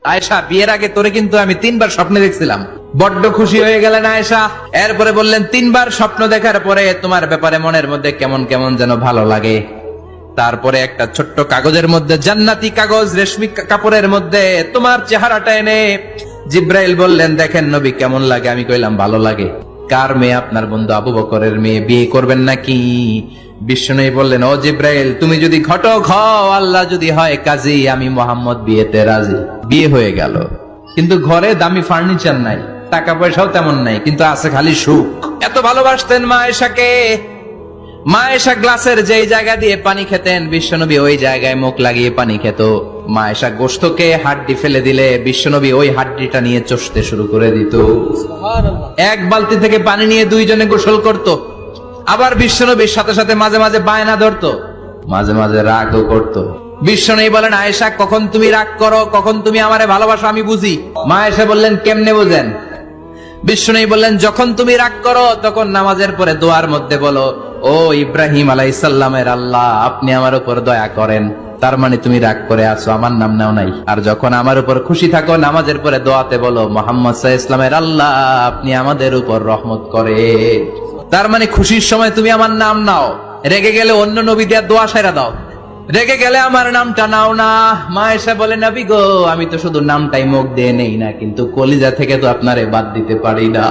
আয়েশা, বিয়ের আগে তোরে কিন্তু আমি 3বার স্বপ্নে দেখছিলাম। বড্ড খুশি হয়ে গেলেন আয়েশা। এরপরে বললেন, 3বার স্বপ্ন দেখার পরে তোমার ব্যাপারে মনের মধ্যে কেমন কেমন যেন ভালো লাগে। তারপরে একটা ছোট্ট কাগজের মধ্যে, জান্নাতি কাগজ, রেশমি কাপড়ের মধ্যে তোমার চেহারাটা এনে জিব্রাইল বললেন, দেখেন নবী কেমন লাগে। আমি কইলাম, ভালো লাগে। কার মেয়ে? আপনার বন্ধু আবু বকরের মেয়ে। বিয়ে করবেন নাকি? বিষ্ণু বললেন, ও জিব্রাইল, তুমি যদি ঘটক হও, আল্লাহ যদি হয় কাজী, আমি মোহাম্মদ বিয়েতে রাজি। বিয়ে হয়ে গেল, কিন্তু ঘরে দামি ফার্নিচার নাই, টাকা পয়সাও তেমন নাই, কিন্তু আছে খালি সুখ। এত ভালোবাসতেন মা আয়েশাকে। মা আয়েশা গ্লাসের যেই জায়গা দিয়ে পানি খেতেন, বিশ্বনবী ওই জায়গায় মুখ লাগিয়ে পানি খেত। মা আয়েশা গোশতকে হাড্ডি ফেলে দিলে বিশ্বনবী ওই হাড্ডিটা নিয়ে চষতে শুরু করে দিত। এক বালতি থেকে পানি নিয়ে দুইজনে গোসল করত। আবার বিশ্বনবীর সাথে সাথে মাঝে মাঝে বায়না ধরতো, মাঝে মাঝে রাগও করত। বিশ্বনবী বলেন, আয়েশা, কখন তুমি রাগ করো, কখন তুমি আমারে ভালোবাসো আমি বুঝি। মা আয়েশা বললেন, কেমনে বুঝেন? বিশ্বনবী বললেন, যখন তুমি রাগ করো তখন নামাজের পরে দোয়ার মধ্যে বলো, ও ইব্রাহিম আলাইহিস সালামের আল্লাহ, আপনি আমার উপর দয়া করেন। তার মানে তুমি রাগ করে আছো, আমার নাম নাও নাই। আর যখন আমার উপর খুশি থাকো, নামাজের পরে দোয়াতে বলো, মুহাম্মদ সাল্লাল্লাহু আলাইহি ওয়াসাল্লামের আল্লাহ, আপনি আমাদের উপর রহমত করেন। তার মানে খুশির সময় তুমি আমার নাম নাও, রেগে গেলে অন্য নবী দিয়ে দোয়া সাইরা দাও, রেগে গেলে আমার নামটা নাও না। মা আয়েশা বলে, নবী গো, আমি তো শুধু নামটাই মুখ দিয়ে নেই না, কিন্তু কলিজা থেকে তো আপনারে বাদ দিতে পারি না।